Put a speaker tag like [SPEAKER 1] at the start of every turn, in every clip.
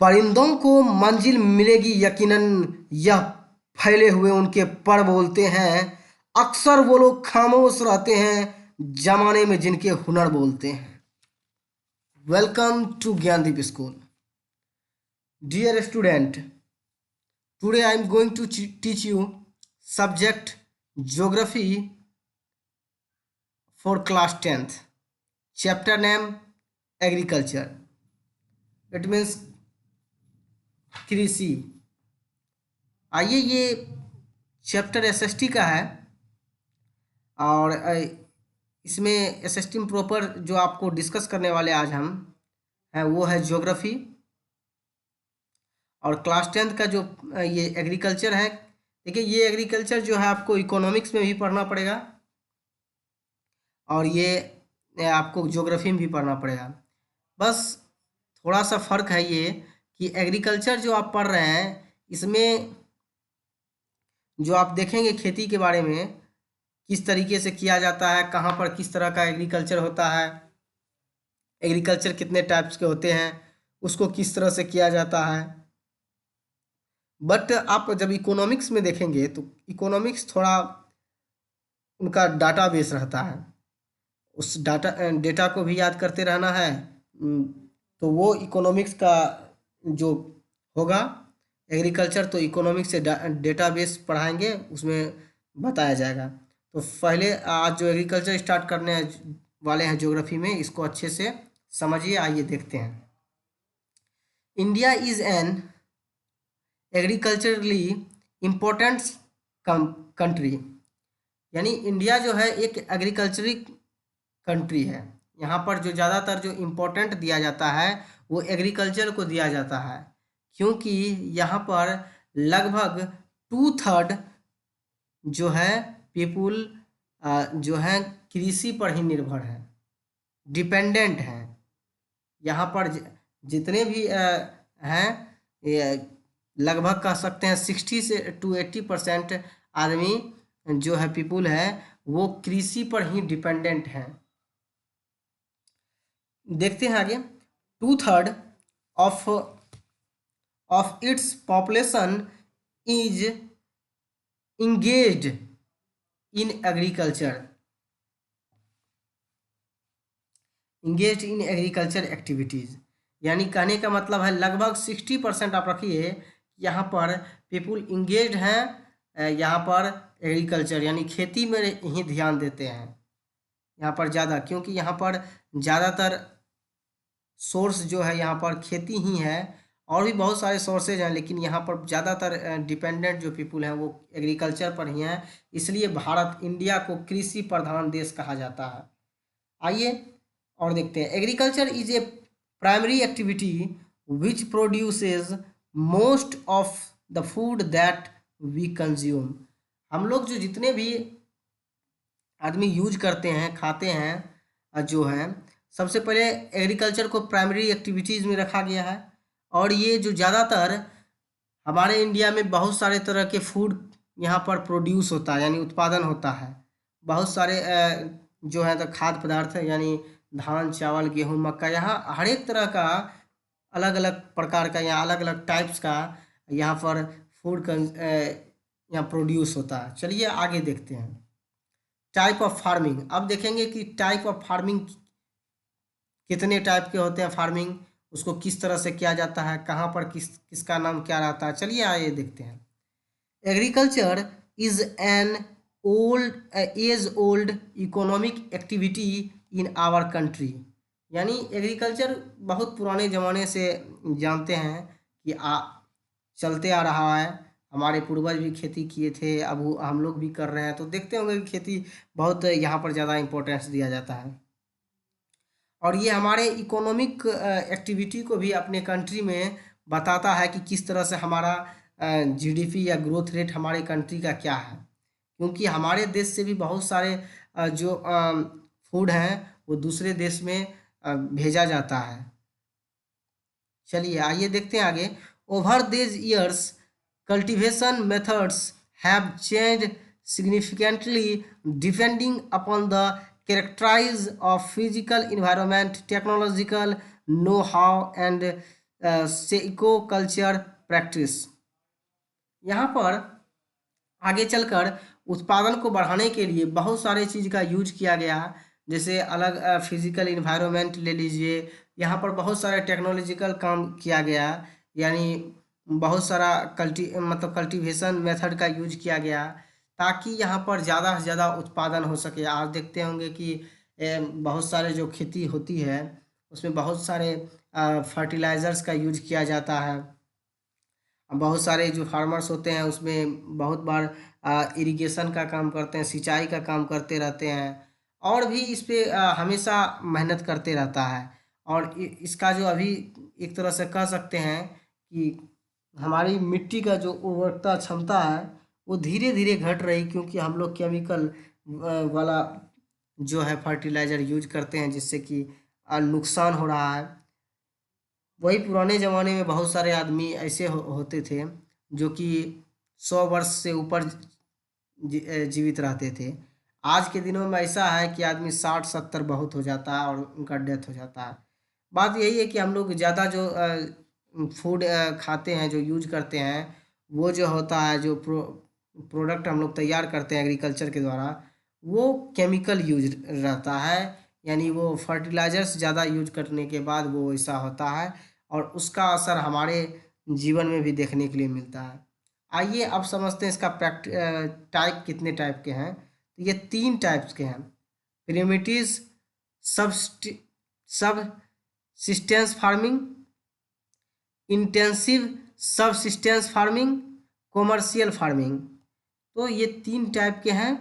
[SPEAKER 1] परिंदों को मंजिल मिलेगी यकीनन, यह फैले हुए उनके पर बोलते हैं। अक्सर वो लोग खामोश रहते हैं जमाने में जिनके हुनर बोलते हैं। Welcome to Gyandeep school. Dear student, today I am going to teach you subject geography for class 10th। Chapter name agriculture. It means कृषि। आइए, ये चैप्टर एसएसटी का है और इसमें एसएसटी में प्रॉपर जो आपको डिस्कस करने वाले आज हम हैं वो है ज्योग्राफी। और क्लास 10th का जो ये एग्रीकल्चर है, देखिए ये एग्रीकल्चर जो है आपको इकोनॉमिक्स में भी पढ़ना पड़ेगा और ये आपको ज्योग्राफी में भी पढ़ना पड़ेगा। बस थोड़ा सा फ़र्क है ये कि एग्रीकल्चर जो आप पढ़ रहे हैं इसमें जो आप देखेंगे खेती के बारे में किस तरीके से किया जाता है, कहाँ पर किस तरह का एग्रीकल्चर होता है, एग्रीकल्चर कितने टाइप्स के होते हैं, उसको किस तरह से किया जाता है। बट आप जब इकोनॉमिक्स में देखेंगे तो इकोनॉमिक्स थोड़ा उनका डाटा बेस रहता है, उस डेटा को भी याद करते रहना है। तो वो इकोनॉमिक्स का जो होगा एग्रीकल्चर, तो इकोनॉमिक्स से डेटा बेस पढ़ाएंगे, उसमें बताया जाएगा। तो पहले आज जो एग्रीकल्चर स्टार्ट करने वाले हैं ज्योग्राफी में, इसको अच्छे से समझिए। आइए देखते हैं। India is an agriculturally important country, यानी इंडिया जो है एक एग्रीकल्चरिक कंट्री है। यहाँ पर जो ज़्यादातर जो इम्पोर्टेंट दिया जाता है वो एग्रीकल्चर को दिया जाता है, क्योंकि यहाँ पर लगभग 2/3 जो है पीपुल जो है कृषि पर ही निर्भर है, डिपेंडेंट हैं। यहाँ पर जितने भी हैं, लगभग कह सकते हैं 60 से 80% आदमी जो है पीपुल है वो कृषि पर ही डिपेंडेंट हैं। देखते हैं आगे। 2/3 of its population is engaged in agriculture, engaged in agriculture activities, यानी कहने का मतलब है लगभग 60% आप रखिए यहाँ पर पीपुल इंगेज्ड हैं यहाँ पर एग्रीकल्चर यानी खेती में ही ध्यान देते हैं यहाँ पर ज़्यादा, क्योंकि यहाँ पर ज़्यादातर सोर्स जो है यहाँ पर खेती ही है। और भी बहुत सारे सोर्सेज हैं, लेकिन यहाँ पर ज़्यादातर डिपेंडेंट जो पीपुल हैं वो एग्रीकल्चर पर ही हैं, इसलिए भारत इंडिया को कृषि प्रधान देश कहा जाता है। आइए और देखते हैं। Agriculture is a primary activity which produces most of the food that we consume. हम लोग जो जितने भी आदमी यूज करते हैं, खाते हैं, जो है सबसे पहले एग्रीकल्चर को प्राइमरी एक्टिविटीज़ में रखा गया है। और ये जो ज़्यादातर हमारे इंडिया में बहुत सारे तरह के फूड यहाँ पर प्रोड्यूस होता है, यानी उत्पादन होता है। बहुत सारे जो है तो खाद्य पदार्थ यानी धान, चावल, गेहूँ, मक्का, यहाँ हर एक तरह का अलग अलग प्रकार का, यहाँ अलग अलग टाइप्स का यहाँ पर फूड यहाँ प्रोड्यूस होता है। चलिए आगे देखते हैं। Type of farming. अब देखेंगे कि टाइप ऑफ फार्मिंग कितने टाइप के होते हैं, फार्मिंग उसको किस तरह से किया जाता है, कहाँ पर किसका नाम क्या रहता है। चलिए आइए देखते हैं। Agriculture is an age old economic activity in our country, यानी एग्रीकल्चर बहुत पुराने ज़माने से जानते हैं कि चलते आ रहा है। हमारे पूर्वज भी खेती किए थे, अब हम लोग भी कर रहे हैं, तो देखते होंगे कि खेती बहुत यहाँ पर ज़्यादा इम्पोर्टेंस दिया जाता है। और ये हमारे इकोनॉमिक एक्टिविटी को भी अपने कंट्री में बताता है कि किस तरह से हमारा जीडीपी या ग्रोथ रेट हमारे कंट्री का क्या है, क्योंकि हमारे देश से भी बहुत सारे जो फूड हैं वो दूसरे देश में भेजा जाता है। चलिए आइए देखते हैं आगे। Over these years cultivation methods have changed significantly depending upon the characterize of physical environment, technological know-how and Seiko culture practice. यहाँ पर आगे चलकर उत्पादन को बढ़ाने के लिए बहुत सारे चीज़ का यूज किया गया, जैसे अलग फिजिकल इन्वायरमेंट ले लीजिए। यहाँ पर बहुत सारे टेक्नोलॉजिकल काम किया गया, यानी बहुत सारा कल्टीवेशन मेथड का यूज किया गया, ताकि यहाँ पर ज़्यादा से ज़्यादा उत्पादन हो सके। आप देखते होंगे कि बहुत सारे जो खेती होती है उसमें बहुत सारे फर्टिलाइज़र्स का यूज किया जाता है। बहुत सारे जो फार्मर्स होते हैं उसमें बहुत बार इरिगेशन का काम करते हैं, सिंचाई का काम करते रहते हैं, और भी इस पे हमेशा मेहनत करते रहता है। और इसका जो अभी एक तरह से कह सकते हैं कि हमारी मिट्टी का जो उर्वरकता क्षमता है वो धीरे धीरे घट रही, क्योंकि हम लोग केमिकल वाला जो है फर्टिलाइज़र यूज करते हैं, जिससे कि नुकसान हो रहा है। वही पुराने ज़माने में बहुत सारे आदमी ऐसे होते थे जो कि 100 वर्ष से ऊपर जीवित रहते थे। आज के दिनों में ऐसा है कि आदमी 60-70 बहुत हो जाता है और उनका डेथ हो जाता है। बात यही है कि हम लोग ज़्यादा जो फूड खाते हैं, जो यूज करते हैं, वो जो होता है, जो प्रोडक्ट हम लोग तैयार करते हैं एग्रीकल्चर के द्वारा, वो केमिकल यूज रहता है। यानी वो फर्टिलाइज़र्स ज़्यादा यूज करने के बाद वो ऐसा होता है, और उसका असर हमारे जीवन में भी देखने के लिए मिलता है। आइए अब समझते हैं इसका टाइप कितने टाइप के हैं। तो ये 3 टाइप्स के हैं: primitive subsistence farming, intensive subsistence farming, commercial farming. तो ये 3 टाइप के हैं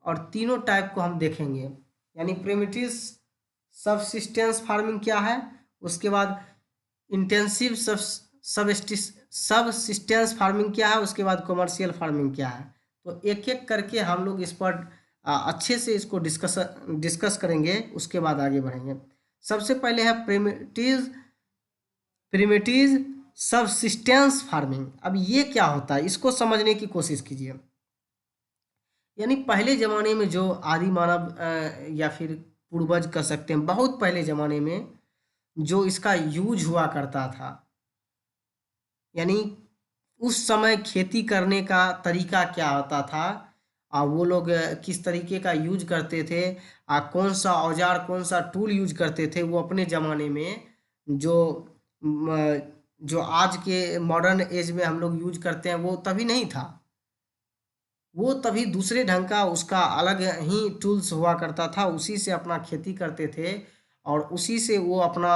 [SPEAKER 1] और तीनों टाइप को हम देखेंगे। यानी प्रिमिटिव सबसिस्टेंस फार्मिंग क्या है, उसके बाद इंटेंसिव सबसिस्टेंस फार्मिंग क्या है, उसके बाद कमर्शियल फार्मिंग क्या है। तो एक एक करके हम लोग इस पर अच्छे से इसको डिस्कस करेंगे, उसके बाद आगे बढ़ेंगे। सबसे पहले है प्रिमिटिव सबसिस्टेंस फार्मिंग। अब ये क्या होता है, इसको समझने की कोशिश कीजिए। यानी पहले ज़माने में जो आदि मानव या फिर पूर्वज कह सकते हैं, बहुत पहले ज़माने में जो इसका यूज हुआ करता था, यानी उस समय खेती करने का तरीका क्या होता था, वो लोग किस तरीके का यूज करते थे, कौन सा औजार कौन सा टूल यूज करते थे, वो अपने ज़माने में जो म, जो आज के मॉडर्न एज में हम लोग यूज करते हैं वो तभी नहीं था। वो तभी दूसरे ढंग का उसका अलग ही टूल्स हुआ करता था, उसी से अपना खेती करते थे और उसी से वो अपना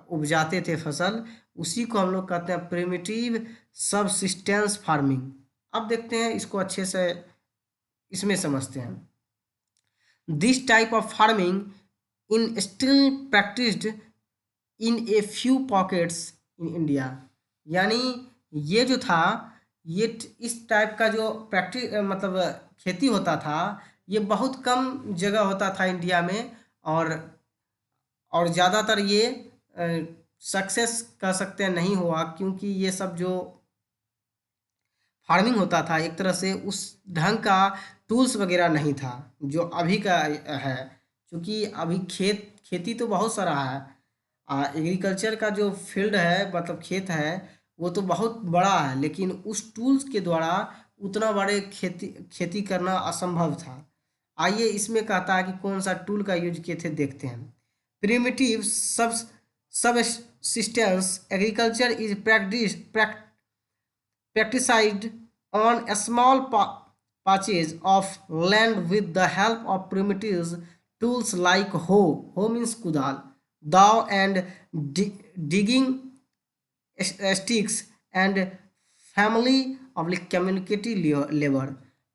[SPEAKER 1] उपजाते थे फसल। उसी को हम लोग कहते हैं प्रिमिटिव सबसिस्टेंस फार्मिंग। अब देखते हैं इसको अच्छे से, इसमें समझते हैं। This type of farming in still practised in a few pockets in India. यानी ये जो था, ये इस टाइप का जो खेती होता था, ये बहुत कम जगह होता था इंडिया में, और ज़्यादातर ये सक्सेस कह सकते हैं नहीं हुआ, क्योंकि ये सब जो फार्मिंग होता था एक तरह से उस ढंग का टूल्स वगैरह नहीं था जो अभी का है। क्योंकि अभी खेती तो बहुत सारा है, एग्रीकल्चर का जो फील्ड है, मतलब खेत है, वो तो बहुत बड़ा है, लेकिन उस टूल्स के द्वारा उतना बड़े खेती करना असंभव था। आइए इसमें कहता है कि कौन सा टूल का यूज किए थे, देखते हैं। Primitive subsistence agriculture is practiced on a small patches of land with the help of primitive tools like hoe. Hoe means kudal, dao, and digging sticks and family of community labor।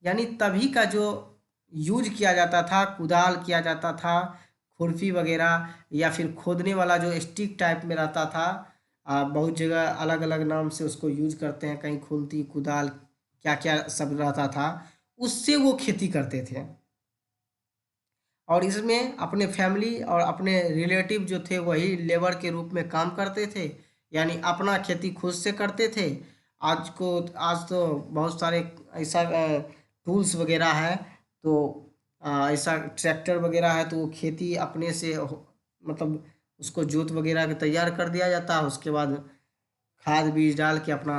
[SPEAKER 1] यानी तभी का जो use किया जाता था, कुदाल किया जाता था, खुरपी वगैरह, या फिर खोदने वाला जो स्टिक टाइप में रहता था। बहुत जगह अलग अलग नाम से उसको यूज करते हैं, कहीं खुलती कुदाल क्या क्या सब रहता था, उससे वो खेती करते थे। और इसमें अपने फैमिली और अपने रिलेटिव जो थे वही लेबर के रूप में काम करते थे, यानी अपना खेती खुद से करते थे। आज तो बहुत सारे ऐसा टूल्स वगैरह है, तो ऐसा ट्रैक्टर वगैरह है, तो वो खेती अपने से मतलब उसको जोत वगैरह के तैयार कर दिया जाता है, उसके बाद खाद बीज डाल के अपना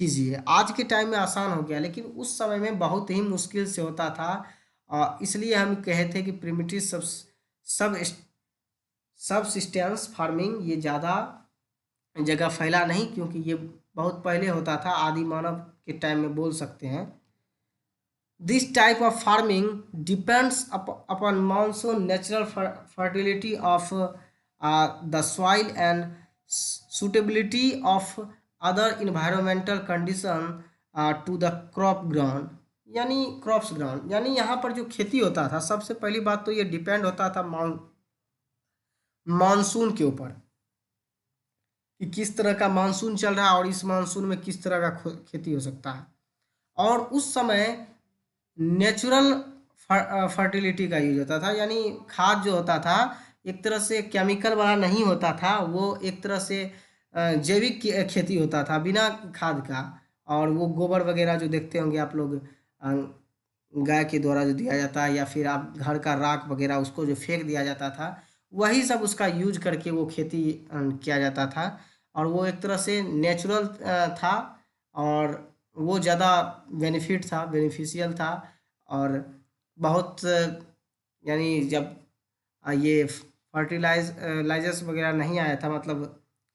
[SPEAKER 1] कीजिए। आज के टाइम में आसान हो गया, लेकिन उस समय में बहुत ही मुश्किल से होता था। इसलिए हम कहे थे कि प्रिमिटिव सब सबसिस्टेंस फार्मिंग ये ज़्यादा जगह फैला नहीं, क्योंकि ये बहुत पहले होता था, आदि मानव के टाइम में बोल सकते हैं। This type of farming depends upon monsoon, natural fertility of the soil, and suitability of other environmental condition to the crop ground, यानी क्रॉप्स ग्राउंड। यानी यहाँ पर जो खेती होता था, सबसे पहली बात तो ये डिपेंड होता था मानसून के ऊपर, कि किस तरह का मानसून चल रहा है और इस मानसून में किस तरह का खेती हो सकता है। और उस समय नेचुरल फर्टिलिटी का यूज होता था, यानी खाद जो होता था एक तरह से केमिकल वाला नहीं होता था, वो एक तरह से जैविक खेती होता था बिना खाद का। और वो गोबर वगैरह जो देखते होंगे आप लोग, गाय के द्वारा जो दिया जाता है, या फिर आप घर का राख वगैरह उसको जो फेंक दिया जाता था, वही सब उसका यूज करके वो खेती किया जाता था। और वो एक तरह से नेचुरल था, और वो ज़्यादा बेनिफिशियल था। और बहुत यानी जब ये फर्टिलाइजर्स वगैरह नहीं आया था, मतलब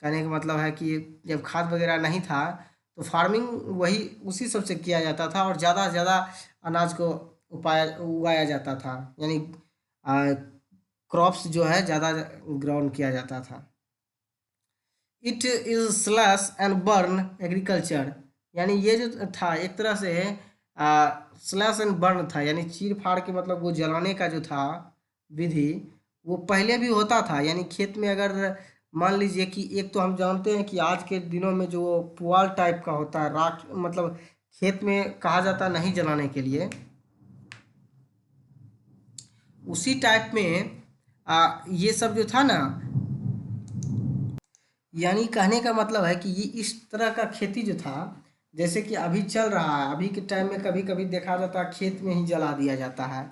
[SPEAKER 1] कहने का मतलब है कि जब खाद वगैरह नहीं था, तो फार्मिंग वही उसी सब से किया जाता था, और ज़्यादा से ज़्यादा अनाज को उगाया जाता था, यानी क्रॉप्स जो है ज़्यादा ग्राउंड किया जाता था। It is slash and burn agriculture, यानी ये जो था एक तरह से स्लैश एंड बर्न था, यानी चीर फाड़ के मतलब वो जलाने का जो था विधि, वो पहले भी होता था। यानी खेत में अगर मान लीजिए कि एक तो हम जानते हैं कि आज के दिनों में जो पुआल टाइप का होता है, राख मतलब खेत में कहा जाता नहीं जलाने के लिए, उसी टाइप में ये सब जो था ना, यानी कहने का मतलब है कि ये इस तरह का खेती जो था, जैसे कि अभी चल रहा है, अभी के टाइम में कभी कभी देखा जाता है खेत में ही जला दिया जाता है।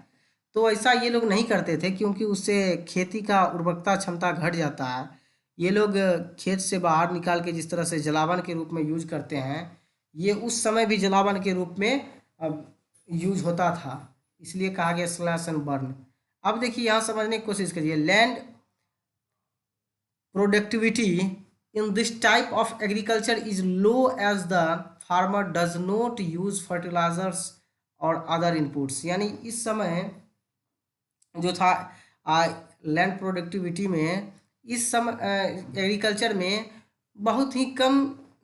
[SPEAKER 1] तो ऐसा ये लोग नहीं करते थे, क्योंकि उससे खेती का उर्वरकता क्षमता घट जाता है। ये लोग खेत से बाहर निकाल के जिस तरह से जलावन के रूप में यूज करते हैं, ये उस समय भी जलावन के रूप में यूज होता था, इसलिए कहा गया स्लैश एंड बर्न। अब देखिए यहाँ समझने की कोशिश करिए। Land productivity in this type of agriculture is low, as the farmer does not use fertilizers or other inputs, यानी इस समय जो था लैंड प्रोडक्टिविटी में, इस समय एग्रीकल्चर में बहुत ही कम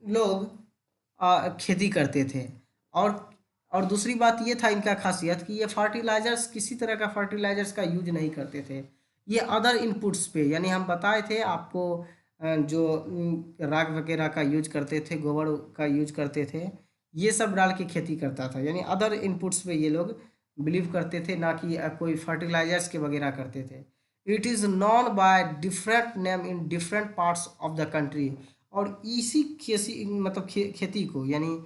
[SPEAKER 1] लोग खेती करते थे। और दूसरी बात ये था इनका खासियत कि ये फर्टिलाइजर्स, किसी तरह का फर्टिलाइजर्स का यूज नहीं करते थे। ये अदर इनपुट्स पे, यानी हम बताए थे आपको जो राख वगैरह का यूज करते थे, गोबर का यूज करते थे, ये सब डाल के खेती करता था। यानी अदर इनपुट्स पे ये लोग बिलीव करते थे, ना कि कोई फर्टिलाइजर्स के वगैरह करते थे। It is known by different name in different parts of the country. और इसी मतलब खेती को, यानी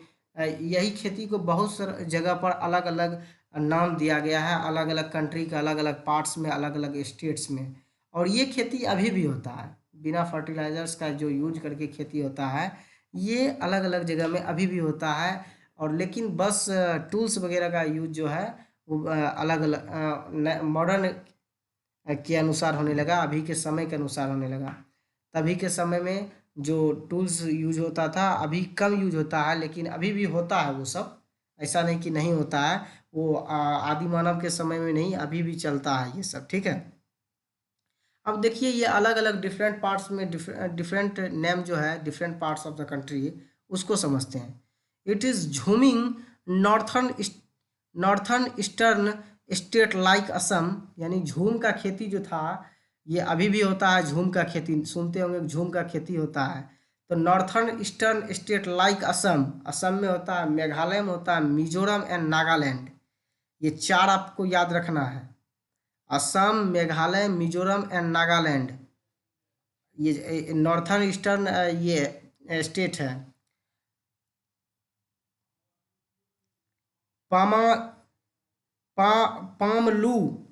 [SPEAKER 1] यही खेती को बहुत सारे जगह पर अलग अलग नाम दिया गया है, अलग अलग कंट्री के अलग अलग पार्ट्स में, अलग अलग स्टेट्स में। और ये खेती अभी भी होता है, बिना फर्टिलाइजर्स का जो यूज करके खेती होता है, ये अलग अलग जगह में अभी भी होता है। और लेकिन बस टूल्स वगैरह का यूज जो है वो अलग अलग मॉडर्न के अनुसार होने लगा, अभी के समय के अनुसार होने लगा। तभी के समय में जो टूल्स यूज होता था अभी कम यूज होता है, लेकिन अभी भी होता है वो सब, ऐसा नहीं कि नहीं होता है। वो आदि मानव के समय में नहीं, अभी भी चलता है ये सब, ठीक है। अब देखिए ये अलग अलग डिफरेंट पार्ट्स में डिफरेंट नेम जो है, different parts of the country, उसको समझते हैं। It is jhuming northern eastern state like Assam, यानी झूम का खेती जो था ये अभी भी होता है। झूम का खेती सुनते होंगे, झूम का खेती होता है। तो northern eastern state like Assam, Assam में होता है, मेघालय में होता है, मिजोरम एंड नागालैंड, ये चार आपको याद रखना है। असम, मेघालय, मिजोरम एंड नागालैंड, ये नॉर्थन ईस्टर्न ये स्टेट है। पामा पामलू,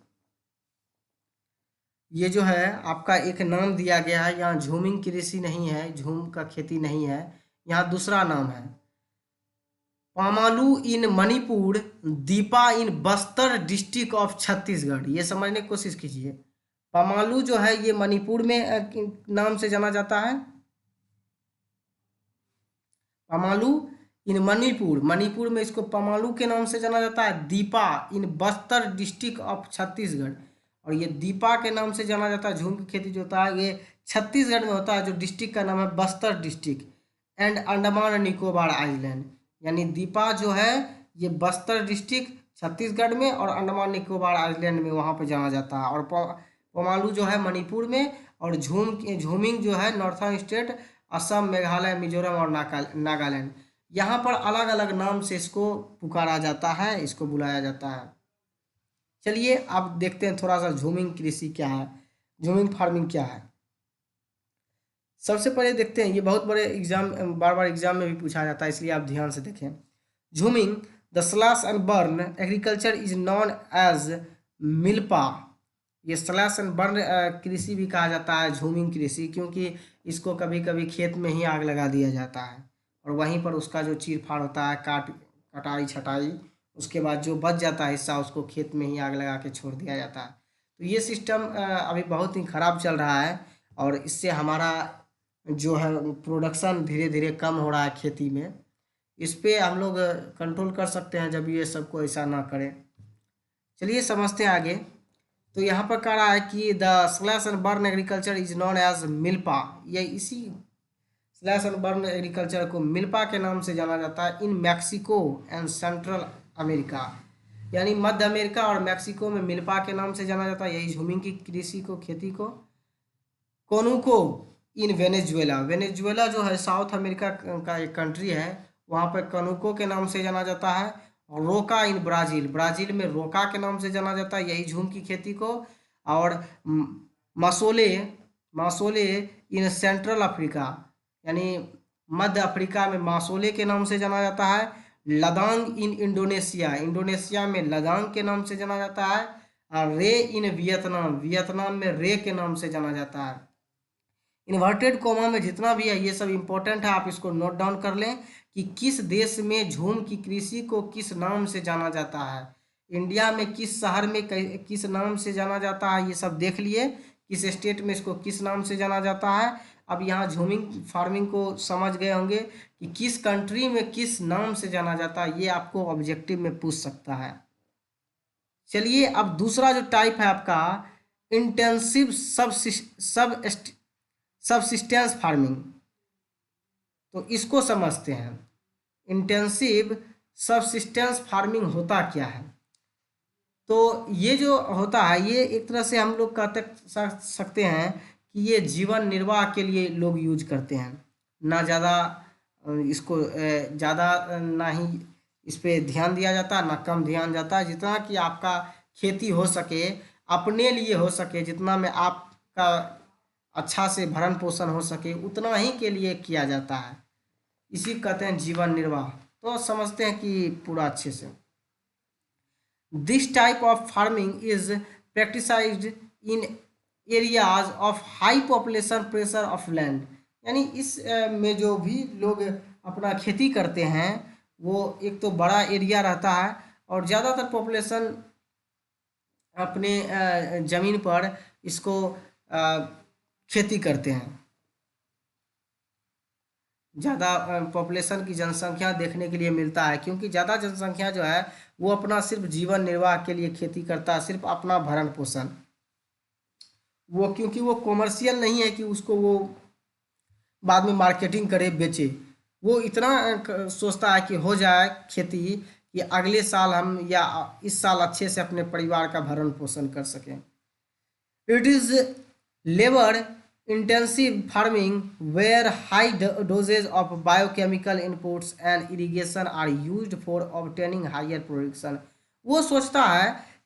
[SPEAKER 1] ये जो है आपका एक नाम दिया गया है। यहाँ झूमिंग कृषि नहीं है, झूम का खेती नहीं है, यहाँ दूसरा नाम है। पामालू इन मणिपुर, दीपा इन बस्तर डिस्ट्रिक्ट ऑफ छत्तीसगढ़। ये समझने की कोशिश कीजिए। पामालू जो है ये मणिपुर में नाम से जाना जाता है। पमालू इन मणिपुर, मणिपुर में इसको पमालू के नाम से जाना जाता है। दीपा इन बस्तर डिस्ट्रिक्ट ऑफ छत्तीसगढ़, और ये दीपा के नाम से जाना जाता है। झूम की खेती जो होता है ये छत्तीसगढ़ में होता है, जो डिस्ट्रिक्ट का नाम है Bastar district and Andaman Nicobar island. यानी दीपा जो है ये बस्तर डिस्ट्रिक्ट छत्तीसगढ़ में और अंडमान निकोबार आइलैंड में वहाँ पे जाना जाता है। और पमालू जो है मणिपुर में, और झूमिंग जो है नॉर्थर्न स्टेट असम, मेघालय, मिजोरम और नागालैंड। यहाँ पर अलग अलग नाम से इसको पुकारा जाता है, इसको बुलाया जाता है। चलिए अब देखते हैं थोड़ा सा झूमिंग कृषि क्या है, झूमिंग फार्मिंग क्या है। सबसे पहले देखते हैं, ये बहुत बड़े एग्जाम, बार बार एग्जाम में भी पूछा जाता है, इसलिए आप ध्यान से देखें। Jhuming the slash and burn agriculture is known as milpa. ये स्लैश एंड बर्न कृषि भी कहा जाता है झूमिंग कृषि, क्योंकि इसको कभी कभी खेत में ही आग लगा दिया जाता है और वहीं पर उसका जो चीर फाड़ होता है, कटाई छटाई, उसके बाद जो बच जाता है हिस्सा उसको खेत में ही आग लगा के छोड़ दिया जाता है। तो ये सिस्टम अभी बहुत ही ख़राब चल रहा है और इससे हमारा जो है प्रोडक्शन धीरे धीरे कम हो रहा है खेती में। इस पर हम लोग कंट्रोल कर सकते हैं जब ये सबको ऐसा ना करें। चलिए समझते हैं आगे। तो यहाँ पर कह रहा है कि the slash and burn agriculture is known as milpa. ये इसी स्लैश एंड बर्न एग्रीकल्चर को मिल्पा के नाम से जाना जाता है in Mexico and Central America. यानी मध्य अमेरिका और मैक्सिको में मिल्पा के नाम से जाना जाता है यही झूमिंग की कृषि को, खेती को। कोनुको इन वेनेजुएला, वेनेजुएला जो है साउथ अमेरिका का एक कंट्री है, वहाँ पर कनुको के नाम से जाना जाता है। और रोका इन ब्राज़ील, ब्राज़ील में रोका के नाम से जाना जाता है यही झूम की खेती को। और मासोले, मासोले इन सेंट्रल अफ्रीका, यानी मध्य अफ्रीका में मासोले के नाम से जाना जाता है। लदांग इन इंडोनेशिया, इंडोनेशिया में लदांग के नाम से जाना जाता है। और रे इन वियतनाम, वियतनाम में रे के नाम से जाना जाता है। इन्वर्टेड कोमा में जितना भी है ये सब इम्पोर्टेंट है, आप इसको नोट डाउन कर लें कि किस देश में झूम की कृषि को किस नाम से जाना जाता है। इंडिया में किस शहर में किस नाम से जाना जाता है ये सब देख लिए, किस स्टेट में इसको किस नाम से जाना जाता है। अब यहाँ झूमिंग फार्मिंग को समझ गए होंगे कि किस कंट्री में किस नाम से जाना जाता है, ये आपको ऑब्जेक्टिव में पूछ सकता है। चलिए अब दूसरा जो टाइप है आपका इंटेंसिव सबसिस्टेंस फार्मिंग, तो इसको समझते हैं। इंटेंसिव सबसिस्टेंस फार्मिंग होता क्या है? तो ये जो होता है ये एक तरह से हम लोग कहते सकते हैं कि ये जीवन निर्वाह के लिए लोग यूज करते हैं। ना ज़्यादा इसको ज़्यादा ना ही इस पर ध्यान दिया जाता है, ना कम ध्यान जाता है। जितना कि आपका खेती हो सके, अपने लिए हो सके, जितना में आपका अच्छा से भरण पोषण हो सके उतना ही के लिए किया जाता है। इसी कहते हैं जीवन निर्वाह। तो समझते हैं कि पूरा अच्छे से। This type of farming is practised in areas of high population pressure of land. यानी इस में जो भी लोग अपना खेती करते हैं वो एक तो बड़ा एरिया रहता है और ज़्यादातर पॉपुलेशन अपने ज़मीन पर इसको खेती करते हैं। ज़्यादा पॉपुलेशन की जनसंख्या देखने के लिए मिलता है, क्योंकि ज़्यादा जनसंख्या जो है वो अपना सिर्फ जीवन निर्वाह के लिए खेती करता है, सिर्फ अपना भरण पोषण। वो क्योंकि वो कॉमर्शियल नहीं है कि उसको वो बाद में मार्केटिंग करे, बेचे। वो इतना सोचता है कि हो जाए खेती कि अगले साल हम या इस साल अच्छे से अपने परिवार का भरण पोषण कर सकें। It is labour intensive farming where high doses of biochemical inputs and irrigation are used for obtaining higher production। वो सोचता है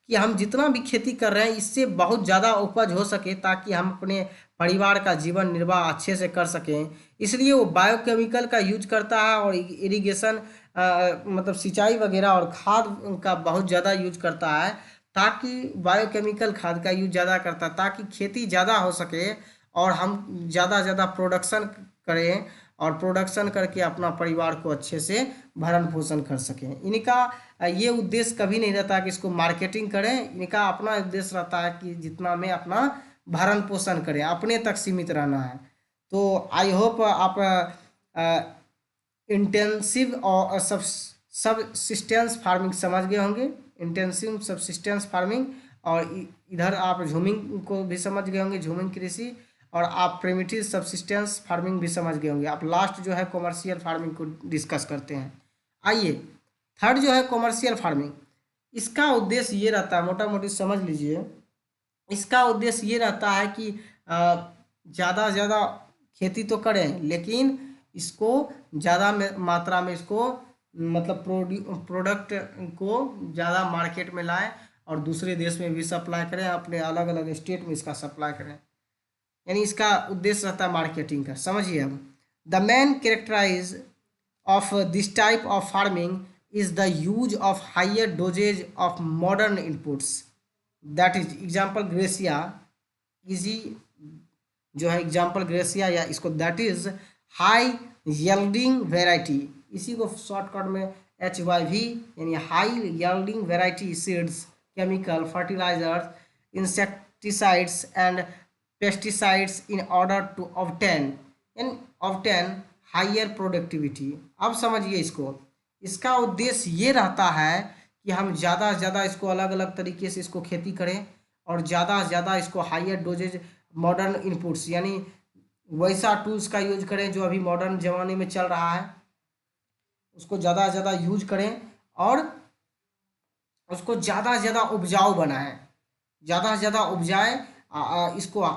[SPEAKER 1] कि हम जितना भी खेती कर रहे हैं इससे बहुत ज़्यादा उपज हो सके ताकि हम अपने परिवार का जीवन निर्वाह अच्छे से कर सकें, इसलिए वो बायोकेमिकल का यूज करता है और इरिगेशन मतलब सिंचाई वगैरह और खाद का बहुत ज़्यादा यूज करता है, ताकि बायोकेमिकल खाद का यूज ज़्यादा करता है ताकि खेती ज़्यादा हो सके और हम ज़्यादा प्रोडक्शन करें और प्रोडक्शन करके अपना परिवार को अच्छे से भरण पोषण कर सकें। इनका ये उद्देश्य कभी नहीं रहता कि इसको मार्केटिंग करें। इनका अपना उद्देश्य रहता है कि जितना में अपना भरण पोषण करें, अपने तक सीमित रहना है। तो आई होप आप इंटेंसिव और सबसिस्टेंस फार्मिंग समझ गए होंगे। इंटेंसिव सबसिस्टेंस फार्मिंग, और इधर आप झूमिंग को भी समझ गए होंगे, झूमिंग कृषि, और आप प्रिमिटिव सबसिस्टेंस फार्मिंग भी समझ गए होंगे। आप लास्ट जो है कॉमर्शियल फार्मिंग को डिस्कस करते हैं। आइए थर्ड जो है कॉमर्शियल फार्मिंग, इसका उद्देश्य ये रहता है, मोटा मोटी समझ लीजिए। इसका उद्देश्य ये रहता है कि ज़्यादा से ज़्यादा खेती तो करें, लेकिन इसको ज़्यादा मात्रा में इसको मतलब प्रोडक्ट को ज़्यादा मार्केट में लाएं और दूसरे देश में भी सप्लाई करें, अपने अलग अलग स्टेट में इसका सप्लाई करें। यानी इसका उद्देश्य रहता है मार्केटिंग का। समझिए अब, the main characterise of this type of farming is the use of higher doses of modern inputs, that is example ग्रेसिया इजी जो है एग्जाम्पल ग्रेसिया, या इसको that is high yielding variety, इसी को शॉर्टकट में HYV यानी high yielding variety seeds, chemical fertilisers, insecticides and pesticides in order to obtain higher productivity. अब समझिए इसको, इसका उद्देश्य ये रहता है कि हम ज़्यादा से ज़्यादा इसको अलग अलग तरीके से इसको खेती करें और ज़्यादा से ज़्यादा इसको हायर डोजेज मॉडर्न इनपुट्स यानी वैसा टूल्स का यूज करें जो अभी मॉडर्न ज़माने में चल रहा है, उसको ज़्यादा से ज़्यादा यूज करें और उसको ज़्यादा से ज़्यादा उपजाऊ बनाएं, ज़्यादा से ज़्यादा उपजाएं। इसको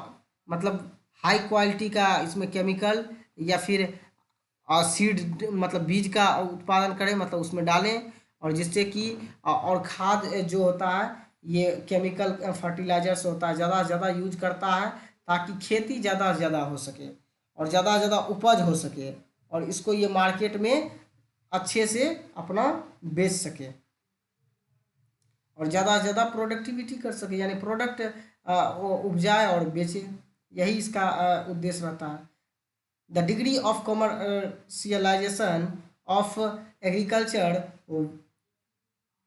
[SPEAKER 1] मतलब हाई क्वालिटी का इसमें केमिकल या फिर सीड मतलब बीज का उत्पादन करें, मतलब उसमें डालें, और जिससे कि और खाद जो होता है ये केमिकल फर्टिलाइजर्स होता है ज़्यादा से ज़्यादा यूज करता है, ताकि खेती ज़्यादा से ज़्यादा हो सके और ज़्यादा से ज़्यादा उपज हो सके, और इसको ये मार्केट में अच्छे से अपना बेच सके और ज़्यादा से ज़्यादा प्रोडक्टिविटी कर सके, यानी प्रोडक्ट उपजाए और बेचे। यही इसका उद्देश्य रहता है। The degree of commercialisation of agriculture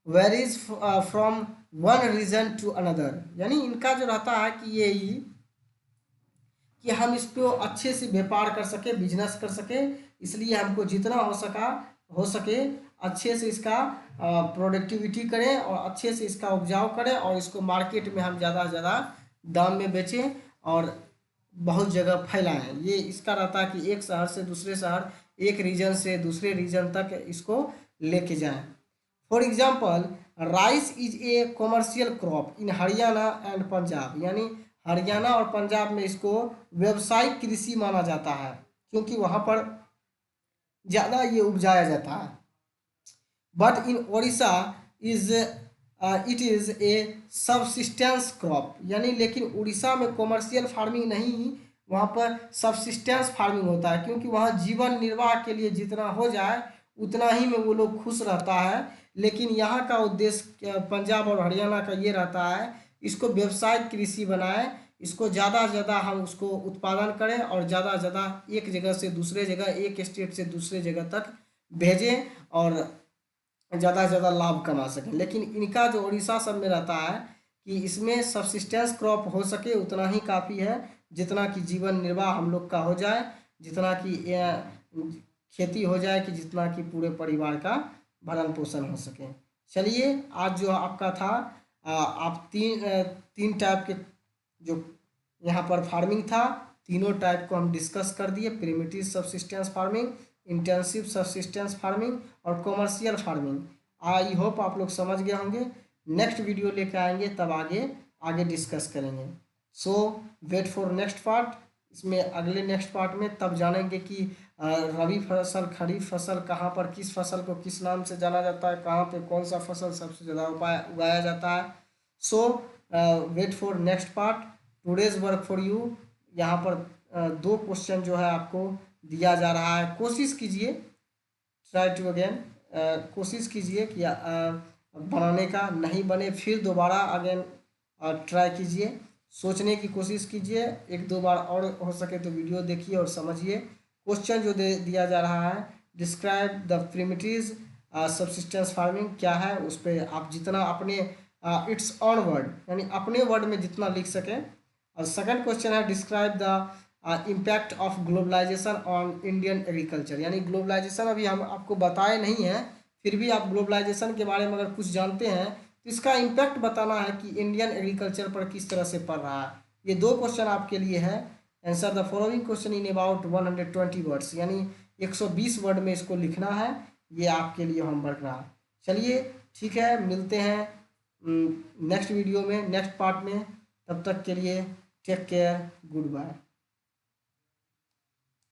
[SPEAKER 1] varies from one region to another, यानी इनका जो रहता है कि ये ही कि हम इस पे अच्छे से व्यापार कर सके, बिजनेस कर सके, इसलिए हमको जितना हो सके अच्छे से इसका प्रोडक्टिविटी करें और अच्छे से इसका उपजाऊ करें और इसको मार्केट में हम ज़्यादा से ज़्यादा दाम में बेचें और बहुत जगह फैलाएं। ये इसका रहता है कि एक शहर से दूसरे शहर, एक रीजन से दूसरे रीजन तक इसको लेके जाएं। For example, rice is a commercial crop in Haryana and Punjab, यानी हरियाणा और पंजाब में इसको व्यावसायिक कृषि माना जाता है क्योंकि वहाँ पर ज़्यादा ये उपजाया जाता है। But in Odisha is it is a subsistence crop, यानी लेकिन उड़ीसा में कॉमर्शियल फार्मिंग नहीं, वहाँ पर सबसिस्टेंस फार्मिंग होता है क्योंकि वहाँ जीवन निर्वाह के लिए जितना हो जाए उतना ही में वो लोग खुश रहता है। लेकिन यहाँ का उद्देश्य पंजाब और हरियाणा का ये रहता है इसको व्यावसायिक कृषि बनाएं, इसको ज़्यादा से ज़्यादा हम उसको उत्पादन करें और ज़्यादा से ज़्यादा एक जगह से दूसरे जगह, एक स्टेट से दूसरे जगह तक भेजें और ज़्यादा से ज़्यादा लाभ कमा सकें। लेकिन इनका जो उड़ीसा सब में रहता है कि इसमें सबसिस्टेंस क्रॉप हो सके उतना ही काफ़ी है, जितना कि जीवन निर्वाह हम लोग का हो जाए, जितना कि खेती हो जाए कि जितना कि पूरे परिवार का भरण पोषण हो सके। चलिए आज जो आपका था आप तीन टाइप के जो यहाँ पर फार्मिंग था, तीनों टाइप को हम डिस्कस कर दिए, primitive subsistence farming, intensive subsistence farming और कॉमर्शियल फार्मिंग। आई होप आप लोग समझ गए होंगे। नेक्स्ट वीडियो लेकर आएंगे तब आगे डिस्कस करेंगे। सो वेट फॉर नेक्स्ट पार्ट। इसमें अगले नेक्स्ट पार्ट में तब जानेंगे कि रबी फसल, खरीफ फसल कहाँ पर किस फसल को किस नाम से जाना जाता है, कहाँ पे कौन सा फसल सबसे ज़्यादा उगाया जाता है। So wait for next part. Today's work for you, यहाँ पर 2 क्वेश्चन जो है आपको दिया जा रहा है, कोशिश कीजिए, ट्राई टू अगेन, कोशिश कीजिए कि बनाने का, नहीं बने फिर दोबारा अगेन ट्राई कीजिए, सोचने की कोशिश कीजिए, 1-2 बार और हो सके तो वीडियो देखिए और समझिए, क्वेश्चन जो दे दिया जा रहा है, describe the primitive subsistence farming क्या है, उस पर आप जितना अपने इट्स ऑन वर्ड यानी अपने वर्ड में जितना लिख सकें। और सेकंड क्वेश्चन है describe the impact of globalisation on Indian agriculture, यानी ग्लोबलाइजेशन अभी हम आपको बताए नहीं हैं, फिर भी आप ग्लोबलाइजेशन के बारे में अगर कुछ जानते हैं तो इसका इम्पैक्ट बताना है कि इंडियन एग्रीकल्चर पर किस तरह से पड़ रहा है। ये दो क्वेश्चन आपके लिए है। Answer the following question in about 120 words, यानी 120 वर्ड में इसको लिखना है। ये आपके लिए होमवर्क रहा। चलिए ठीक है, मिलते हैं नेक्स्ट वीडियो में, नेक्स्ट पार्ट में। तब तक के लिए टेक केयर, गुड बाय।